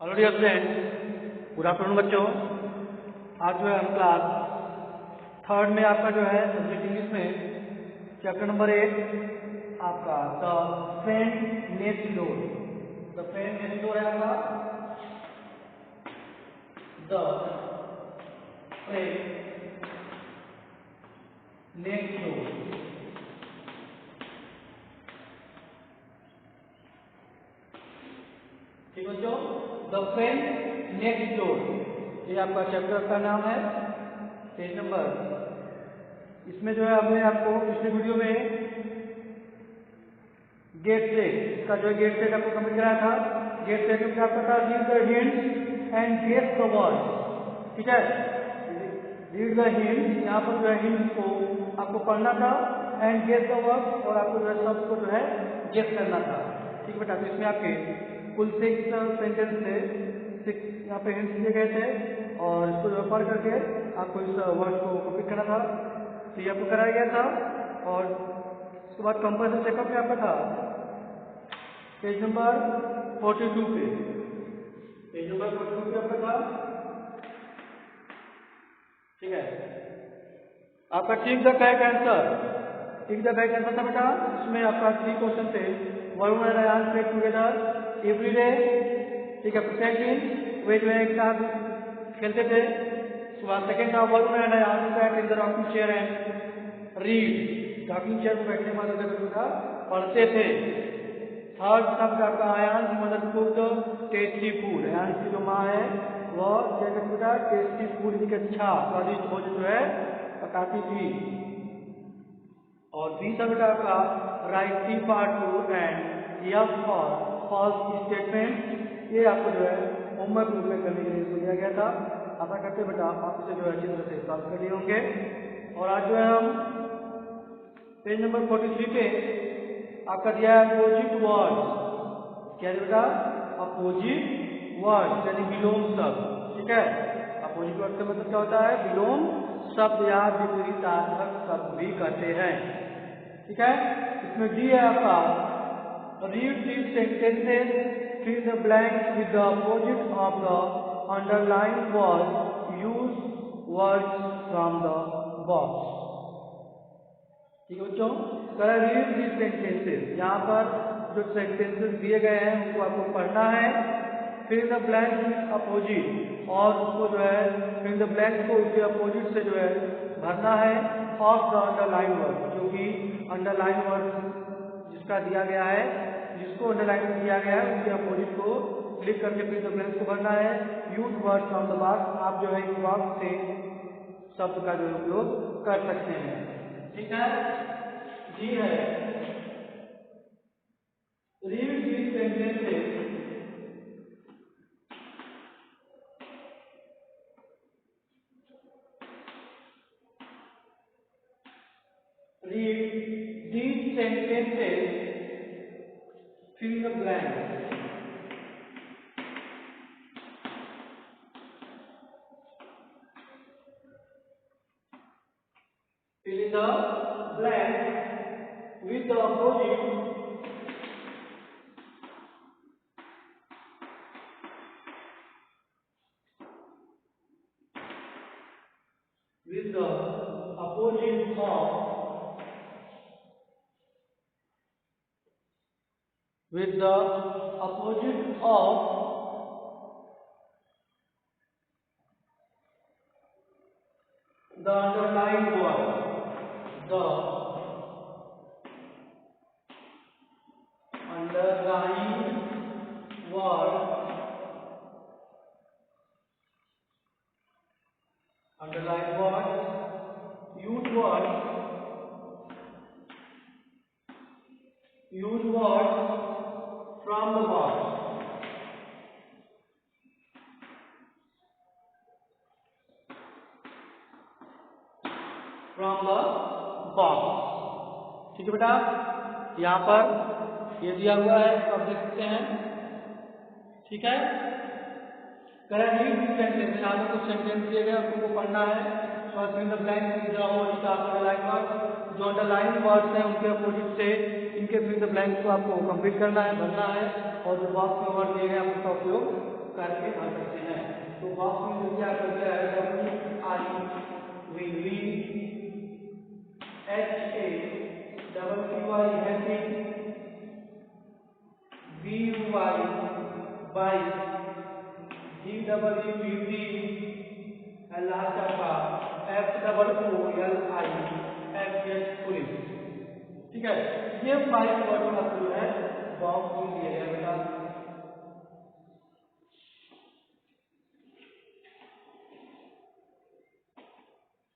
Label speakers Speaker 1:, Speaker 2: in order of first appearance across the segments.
Speaker 1: Hello dear friends, good afternoon बच्चों। आज जो है हम क्लास थर्ड में आपका जो है सब्जेक्ट इंग्लिश में चैप्टर नंबर 8 आपका the friend next door. The friend next door है आपका द फ्रेंड नेक्स्ट डोर। ठीक बच्चों, द फ्रेंड नेक्स्ट डोर ये आपका चैप्टर का नाम है, पेज नंबर। इसमें जो है हमने आपको पिछले वीडियो में गेट सेट, इसका जो है गेट सेट आपको कंप्लीट कराया था। गेट सेट में क्या आपका था, read the hints and guess the words. ठीक है, रीड द हिंट्स, यहाँ पर जो है हिंट्स को आपको पढ़ना था, एंड गेस द वर्ड्स, और आपको जो है शब्द को जो है गेस करना था। ठीक बेटा, तो इसमें आपके कुल 6 सेंटेंस थे, 6 यहाँ पे हिंट्स दिए गए थे, और इसको जो पढ़ करके आपको इस वर्ड को कंप्लीट करना था। तो ये आपको कराया गया था। और उसके बाद कंपल्सरी चेकअप में आपका था पेज नंबर 42 पे, पेज नंबर 42 पे आपका था। ठीक है, आपका tick the correct answer, tick the correct answer था बेटा। इसमें आपका 3 क्वेश्चन थे। Varun and Ayaan play together every day. ठीक है, प्रत्येक दिन वे जो है एक साथ खेलते थे। सेकेंड था Varun and Ayaan sat in the rocking chair and read. Rocking chair पर बैठने वाले बेटा पढ़ते थे। थर्ड शब्द आपका अयान मदद कुक टेस्टी फूड। अयान की जो माँ है वह क्या कहती बेटा, टेस्टी फूड की अच्छा स्वादिष्ट भोजन जो है पकाती थी। और तीसरा बेटा आपका write C part 2 and yes for false statement. ये आपको जो है होमवर्क रूप में करने के लिए इसको दिया गया था। आशा करते बेटा आप इसे जो है अच्छी तरह से सॉल्व कर लिए होंगे। और आज जो है हम पेज नंबर 43 पे आपका दिया है अपोजिट वर्ड्स। क्या है बेटा, अपोजिट वर्ड्स यानी विलोम शब्द। ठीक है, अपोजिट वर्ड का मतलब क्या होता है, विलोम शब्द या विपरीतार्थक शब्द भी कहते हैं। ठीक है, इसमें डी है आपका read these sentences, fill the blanks with the opposite of the underline word, use words from the box. ठीक है बच्चों, रीड दीज सेंटेंसेस, यहाँ पर जो सेंटेंसेस दिए गए हैं उनको आपको पढ़ना है। Fill the blanks with opposite, और उसको जो है फिल द ब्लैंक्स को उसके अपोजिट से जो है भरना है। ऑफ द अंडरलाइन वर्ड, जो कि अंडरलाइन वर्ड जिसका दिया गया है, जिसको अंडरलाइन किया गया है उसके अपोजिट को क्लिक करके फिर द ब्लैंक्स को भरना है। Use word from the box, आप जो है इस बॉक्स से शब्द का जो उपयोग कर सकते हैं। ठीक है, जी है read these sentences, read these sentences, fill the blanks. Fill in the blank with the opposite with the opposite of with the opposite of the underlined word, the underlined word, underlined word, use words from the box. From the box। ठीक है बेटा, यहाँ पर ये दिया हुआ है, आप देख सकते हैं। ठीक है, रीड सेंटेंस, यहाँ पर कुछ सेंटेंस दिए गए उनको पढ़ना है। First in the blank with the opposite of underline word, जो अंडरलाइन वर्ड्स हैं उनके अपोजिट से इनके फिर द ब्लैंक को आपको कंप्लीट करना है, भरना है। और जो बॉक्स में वर्ड दिए गए आप उसका उपयोग करके भर सकते हैं। तो बॉक्स में जो क्या कर दिया है WILLHAPPY happy BUY by GEE beauty last आपका FOOLI FH पुलिस। ठीक है, ये 5 वर्ड आपको जो है बॉक्स में दिया गया बेटा।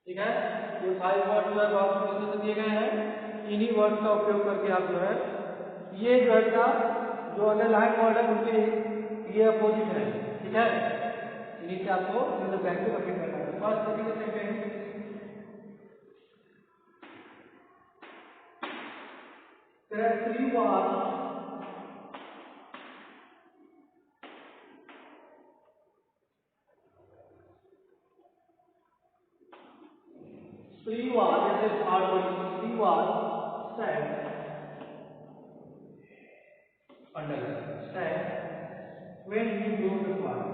Speaker 1: ठीक है, ये 5 वर्ड जो है बॉक्स में किससे दिए गए हैं, इन्हीं वर्ड का उपयोग करके आप जो है ये जो है बेटा जो अंडरलाइन वर्ड है उनके ये अपोजिट है। ठीक है, इन्हीं से आपको इन द ब्लैंक को कंप्लीट करना है। फर्स्ट देखिए सेंटेंस, श्री वाज जैसे Shri was said underline said when he blew the fire।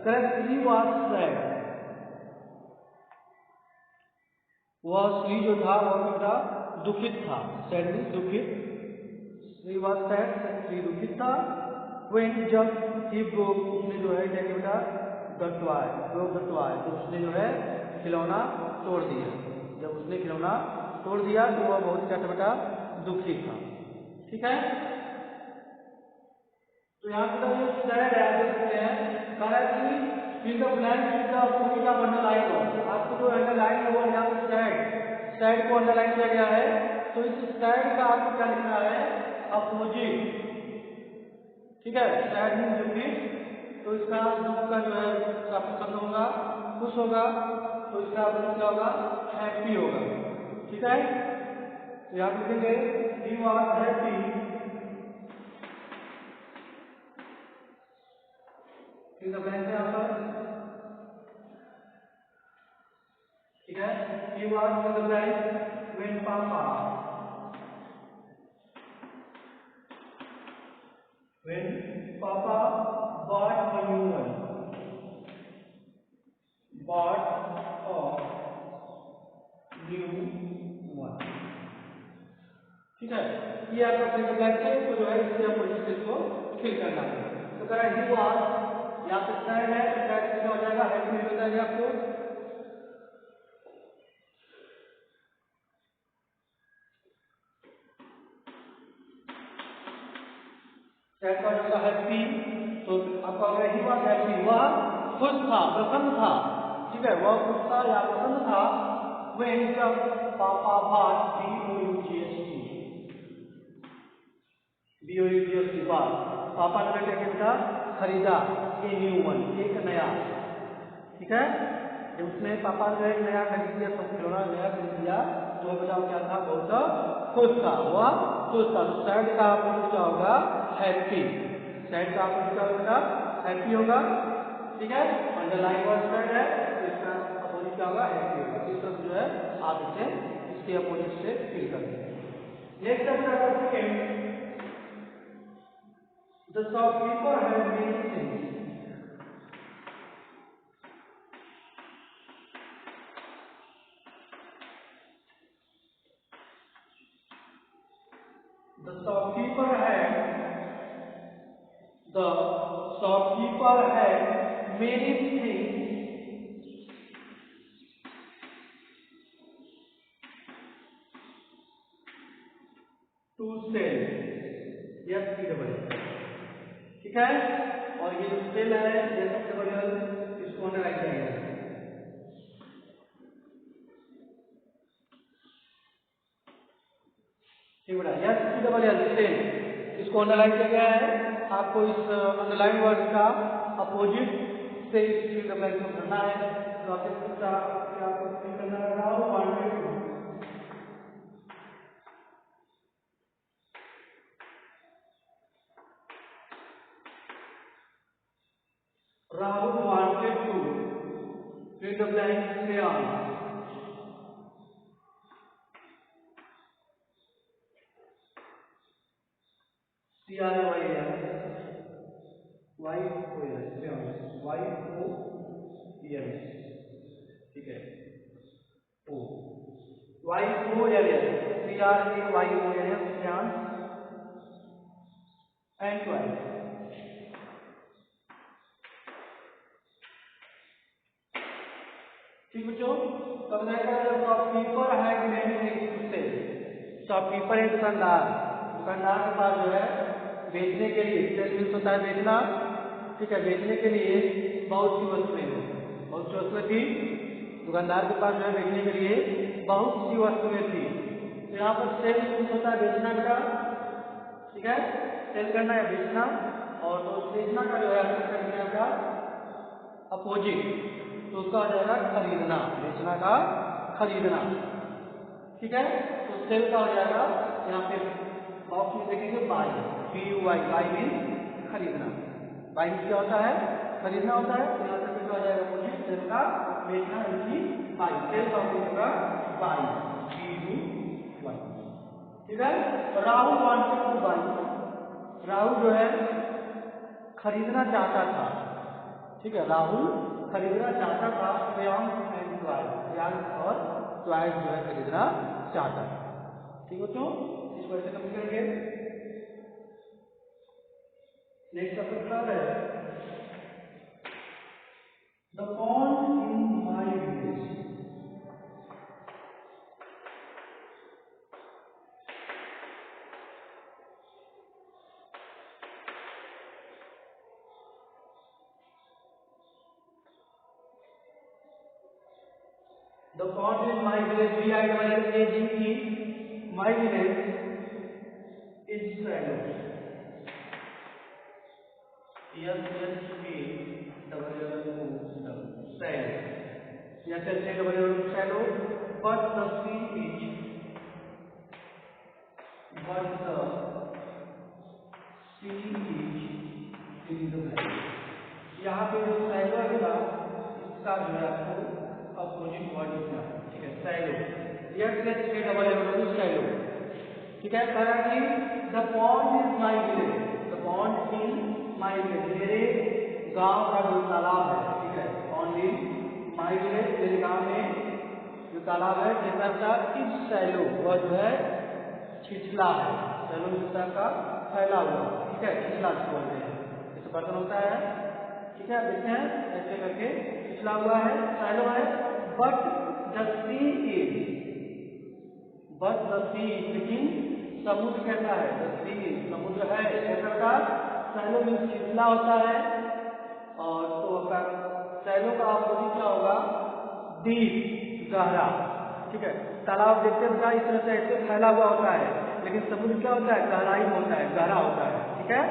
Speaker 1: Correct, Shri was sad, वह श्री जो था वह बेटा दुखित था। सैड मीन्स दुखित, श्री वाज सैड श्री दुखित था। व्हेन जब ही ब्रोक उसने जो है क्या किया बेटा ब्रोक द टॉय तो उसने जो है खिलौना तोड़ दिया। जब उसने खिलौना तोड़ दिया तो वह बहुत क्या था बेटा दुखी था। ठीक है, तो यहाँ पे ये सैड है आप देख सकते हैं। Correctly fill the blank with the opposite of underline word. आपको जो अंडरलाइन वर्ड यहाँ पे सैड को अंडरलाइन किया गया है, तो इस सैड का आपको क्या लिखना है अपोजिट। ठीक है, सैड मीन्स दुखित, तो इसका दुख का जो है आपको शब्द होगा खुश होगा, तो इसका आपको क्या होगा हैप्पी होगा। ठीक है, तो यहाँ पे लिखेंगे he was happy in the blank है आपका। ठीक है, he was in the blank when Papa bought a new one, bought a new one। ठीक है, ये आपका फिल द ब्लैंक है, तो जो है इससे आपको इसको फिल करना है। तो करें ही वाज यहाँ पे सैड है तो सैड से क्या हो जाएगा हैप्पी हो जाएगा आपको। सैड का होगा हैप्पी, तो आपका अगर ही वाज हैप्पी वह खुश था प्रसन्न था। ठीक है, वह खुश था या प्रसन्न था। व्हेन जब पापा बॉट BOUGST बात पापा ने क्या किया बेटा खरीदा ए न्यू वन एक नया। ठीक है, जब उसने पापा ने एक नया खरीद दिया सब खिलौना नया खरीद दिया तो बेटा क्या था बहुत खुश था, वह खुश था। तो सैड का अपोजिट क्या होगा हैप्पी, सैड का अपोजिट क्या होगा बेटा हैप्पी होगा। ठीक है, अंडरलाइन वर्ड सैड है तो इसका अपोजिट क्या होगा हैप्पी होगा। इस तरह जो है आप इसे इसके अपोजिट से फिल कर देंगे। नेक्स्ट है बेटा second, the shopkeeper had many things। The shopkeeper had many things to sell। yes PWL। ठीक है, और ये जो सेल है yes PWL इसको अंडरलाइन किया गया है। ठीक बेटा, yes PWL सेल इसको अंडरलाइन किया गया है। आपको इस अंडरलाइन वर्ड का अपोजिट से इस फिल द ब्लैंक को भरना है। तो आपको फिल करना है Rahul wanted to. Rahul wanted to fill the blank crayons. ठीक है ओ YOLS crayons and twice. ठीक बच्चों, तब शॉपकीपर है शॉपकीपर है दुकानदार के पास जो है बेचने के लिए सेल मीन्स होता है बेचना। ठीक है, बेचने के लिए बहुत सी वस्तुएं थी। दुकानदार के पास जो है बेचने के लिए बहुत सी वस्तुएं थी। तो यहाँ पर सेल मीन्स होता है बेचना का। ठीक है, सेल करना है बेचना, और तो बेचना का जो है आपका अपोजिट, तो उसका हो जाएगा खरीदना। बेचना का खरीदना। ठीक है, तो सेल का हो जाएगा यहाँ पे बॉक्स में देखेंगे बाई, BUY, बाई मीन्स खरीदना। बाई क्या होता है? खरीदना होता है। तो यहाँ पे क्या हो जाएगा अपोजिट सेल का बेचना, यानी बाई। सेल का होगा बाई, BUY। ठीक है, Rahul wanted two by, Rahul जो है खरीदना चाहता था। ठीक है, राहुल खरीदना चाहता था crayons and toys, crayons और टॉयज जो है खरीदना चाहता था। ठीक है बच्चों, इस पर से कंप्लीट करेंगे। नेक्स्ट क्वेश्चन है the pond in my village. The pond in my village, VILLAGE, my village is shallow. Shallow, but the sea is in the valley. यहाँ पे जो shallow है ना, इसका जो है आपको अपोजिट वर्ड लिखना है। ठीक है, shallow, shallow। ठीक है, कहा कि the pond is my village, the pond in my village, मेरे गांव का जो तालाब है। ठीक है, पॉन्ड इन माई विलेज, मेरे गांव में जो तालाब है कैसा का इज सैलो, वह जो है छिछला है। सैलो मिलता का फैला हुआ। ठीक है, छिछला बोलते हैं, जैसे बर्तन होता है। ठीक है, देखते हैं ऐसे करके छिछला हुआ है, सैलो है। बट द सी इज, लेकिन समुद्र कैसा है? समुद्र है कैसा का? सैलो मीन्स छिछला होता है, और तो आपका सैलो का अपोजिट क्या होगा? डीप, गहरा। ठीक है, तालाब देखते हैं इस तरह से ऐसे फैला हुआ होता है, लेकिन समुद्र क्या होता है? गहराई में होता है, गहरा होता है। ठीक है,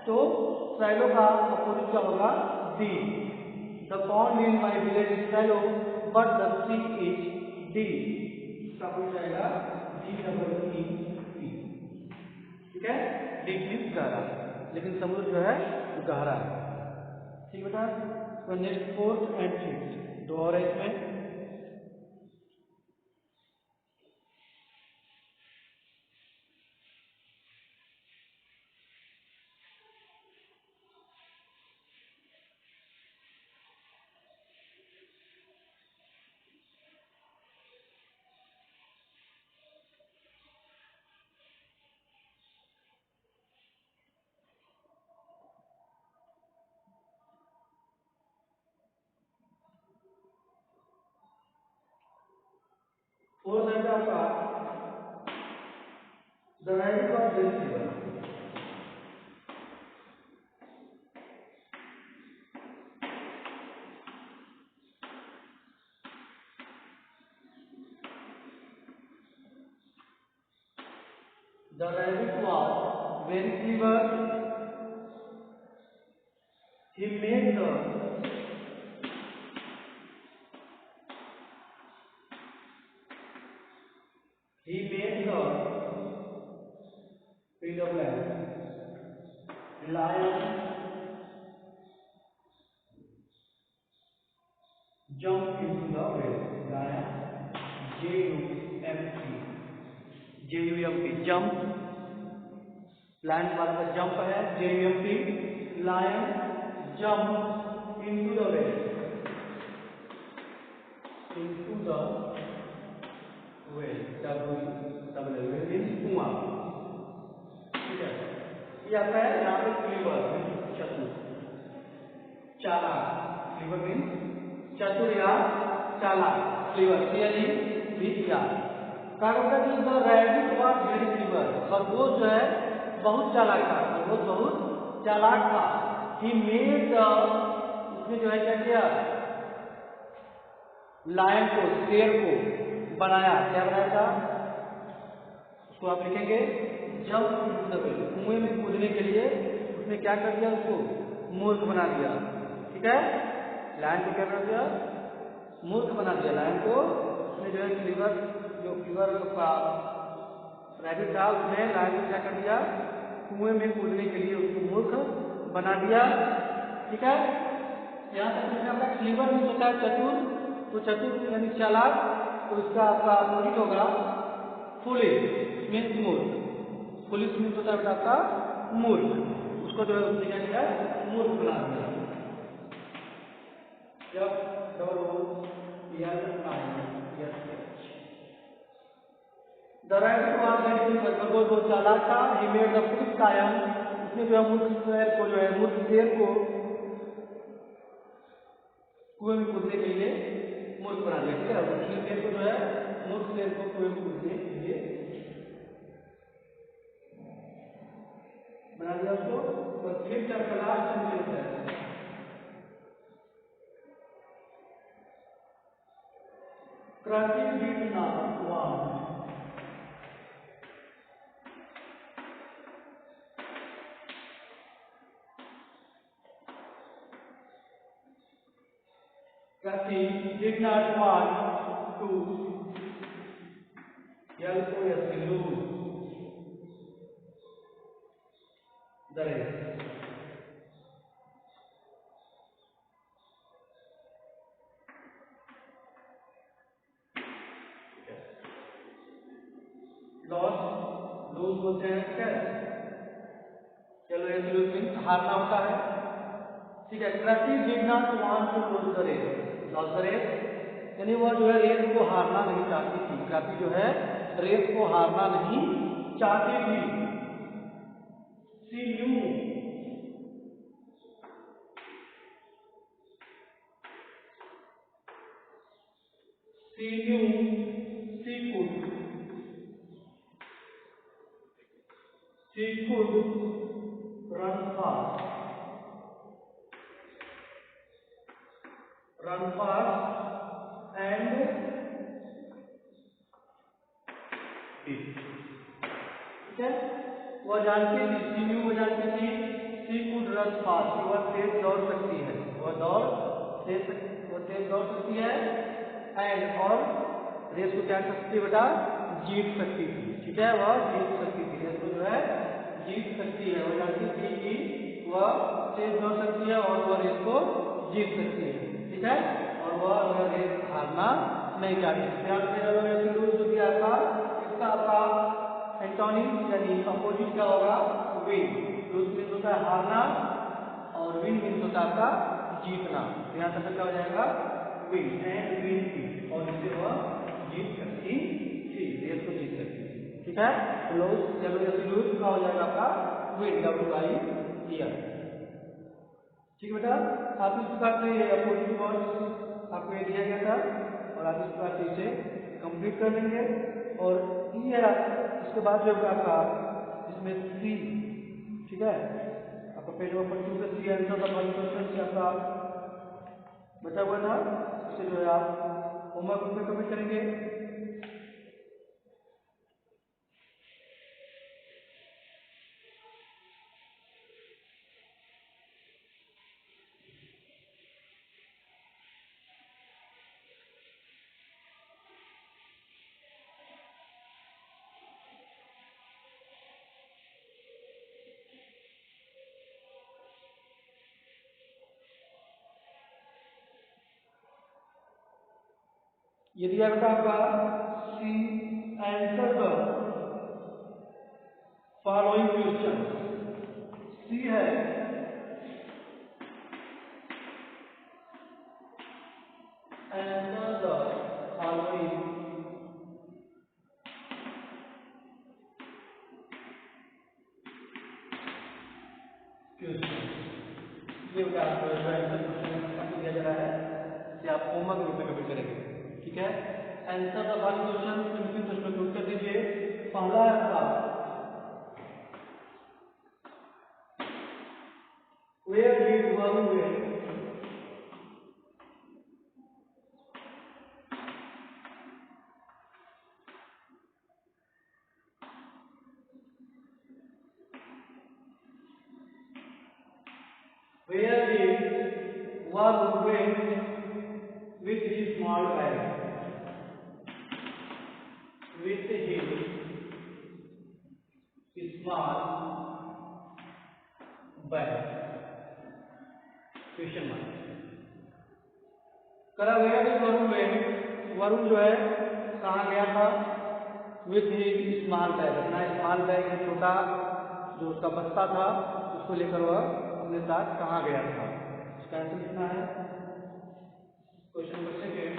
Speaker 1: तो सैलो का अपोजिट क्या होगा? Deep. The pond in my village is shallow, but the sea is deep. इसका हो जाएगा DEEP। ठीक है, डीप मीन्स गहरा, लेकिन समुद्र जो है गहरा है। ठीक बेटा, तो नेक्स्ट 4th and 5th दो और है इसमें। Fourth है आपका the right of the river. The rabbit was very clever. He made the fill the blank lion jump into the well. Lion, J-U-M-P, J-U-M-P, jump. Lion वाला का jump है, J-U-M-P. Lion jump into the well. Into the well. W means कुआं. ठीक है. ये आता है यहाँ पे क्लीवर चतुर, चालाक. क्लीवर मीन्स चतुर या चालाक. Cleaver C-L-E-V-E-R. कहा होता है कि the rabbit was very clever. खरगोश जो है बहुत चालाक था. खरगोश बहुत चालाक था. ही मेड उसने जो है क्या किया, लायन को, शेर को बनाया. क्या बनाया था उसको आप लिखेंगे जंप इनटू द वेल. कुएं में कूदने के लिए उसने क्या कर दिया, उसको मूर्ख बना दिया. ठीक है. लायन को क्या कर दिया, मूर्ख बना दिया. लायन को उसने जो है क्लीवर, जो क्लीवर का रैबिट था उसने लायन को क्या कर दिया, कुएं में कूदने के लिए उसको मूर्ख बना दिया. ठीक है. यहाँ तक लिखना आपका क्लीवर मीन्स होता है चतुर. तो चतुर यानी चालाक. तो इसका आपका अपोजिट होगा फुलिश मीन्स मूर्ख. फुलिश मीन्स होता है बेटा आपका मूर्ख. उसको जो है उसने क्या किया, मूर्ख बना दिया. जब double the rabbit was very clever. खरगोश बहुत चालाक था. He made the foolish lion. उसने जो है मूर्ख शेर को, जो है मूर्ख शेर को कुएं में कूदने के लिए मूर्ख बना दिया. ठीक है. शेर को जो है मूर्ख शेर को कुएं में कूदने के लिए बना दिया उसको. और फिर चैप्टर लास्ट सेंटेंस है. क्रांति did not want Krati did not want to lose the race. Lose बोलते हैं. ठीक है. चलो ये लूज मीन्स हारना होता है. ठीक है. Krati did not want to lose the race. Lose the race यानी वह जो है रेस को हारना नहीं चाहती थी. क्रांति जो है रेस को हारना नहीं चाहती थी. सी new she could run fast and beat. ठीक है. वह जानती थी, सी न्यू वो जानती थी, सी कुड रन फास्ट कि वह तेज दौड़ सकती है. वह तेज दौड़ सकती है. एंड और रेस को क्या कर सकती है बेटा, जीत सकती थी. ठीक है. वह जीत सकती थी. रेस को जो है जीत सकती है. वह जानती थी कि वह तेज दौड़ सकती है और वह रेस को जीत सकती है. ठीक है. और वह रेस हारना नहीं चाहती. लूज जो दिया था इसका आपका एंटोनिम यानी अपोजिट क्या होगा, विन. लूज मीन्स होता है हारना और विन मीन्स होता है आपका जीतना. तो यहाँ तक क्या हो जाएगा, विन एंड विन थी. और इससे वह जीत सकती थी, रेस को जीत सकती थी. ठीक है. लूज लूज का हो जाएगा आपका विन, W-I-N. ठीक है बेटा. आप इस प्रकार से अपोजिट वर्ड्स आपको ये दिया गया था और आप इस प्रकार से इसे कंप्लीट कर लेंगे. और ये इसके बाद जो आपका इसमें सी. ठीक है. आपका पेज नंबर 2 पे C answer the first question आपका बचा हुआ था. इसे जो है आप होमवर्क में कंप्लीट करेंगे. ये दिया बेटा आपका C answer the following question. C है आंसर द फॉलोइंग क्वेश्चन। ये बेटा आपको आंसर क्वेश्चन दिया जा रहा है, ये आप होमवर्क रूप में कंप्लीट करेंगे। ठीक है, आंसर द फॉलोइंग क्वेश्चन 23 प्रश्नों को उत्तर दीजिए। पहला है आपका Where did Varun went? Where did Varun went with his small bag? With his small bag. Question mark करा। Where did Varun went? Varun जो है कहाँ गया था? विथ हिज स्मॉल बैग, अपना स्मॉल बैग छोटा जो उसका बस्ता था उसको लेकर वह अपने साथ कहाँ गया था? इसका आंसर लिखना है। Question number second,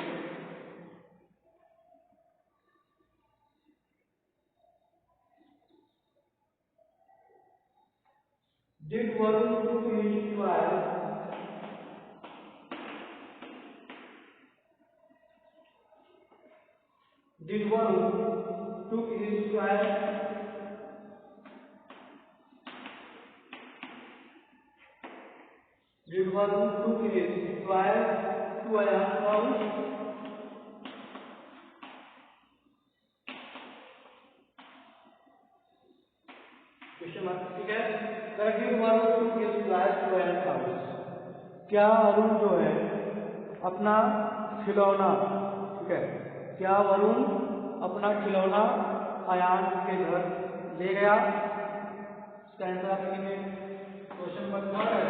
Speaker 1: did Varun टूक his toy? Did Varun took his toy? Did Varun took his toy to Ayan's house? Question mark. ठीक है, Did Varun took his toy to Ayan's house? क्या अरुण जो है अपना खिलौना, ठीक है, क्या वरुण अपना खिलौना अयान के घर ले गया? इसका आंसर आप लिखेंगे। क्वेश्चन नंबर 3 है,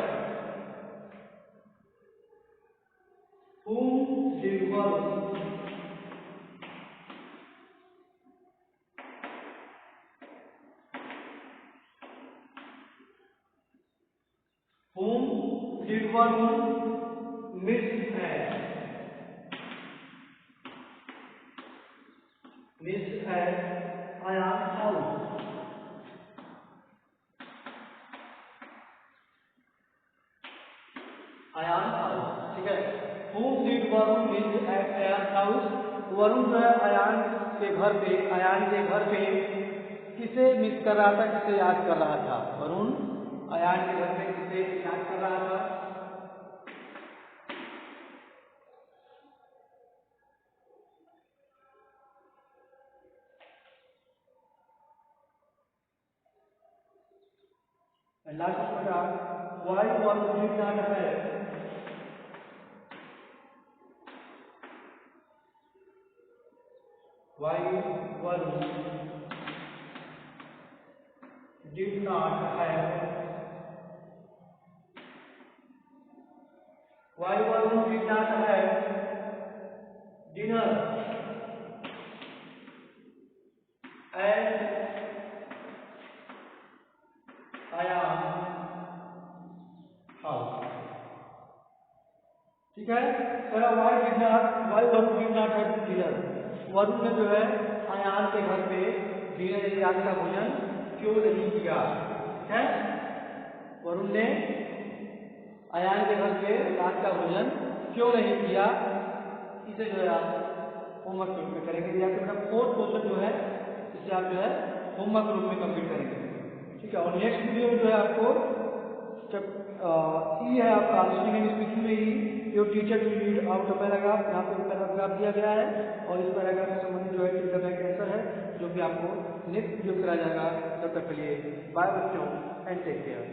Speaker 1: Whom did Varun miss at Ayan's house? Ayan's house, ठीक है। Whom did Varun miss at Ayan's house? Varun जो है अयान के घर पे किसे मिस कर रहा था, किसे याद कर रहा था? वरुण अयान के घर पे किसे याद कर रहा था? लास्ट बेटा, why Varun did not have? Why Varun did not have? Why Varun did not have dinner at Ayan's house? ठीक है, why Varun did not have dinner? Varun ने जो है अयान के घर पे डिनर रात का भोजन क्यों नहीं किया? ठीक है, वरुण ने अयान के घर पे रात का भोजन क्यों नहीं किया? इसे जो है आप होमवर्क रूप में करेंगे, या फिर फोर्थ क्वेश्चन जो है इसे आप जो है होमवर्क रूप में कंप्लीट करेंगे। ठीक है, और नेक्स्ट वीडियो में जो है आपको ई है आपका लिसनिंग एंड स्पीकिंग में ही your teacher will read out the paragraph, यहाँ पे पैराग्राफ दिया गया है और इस पैराग्राफ से संबंधित जो है टिक द बैक आंसर है, जो कि आपको नेक्स्ट वीडियो कराया जाएगा। तब तक के लिए बाय बच्चों एंड टेक केयर।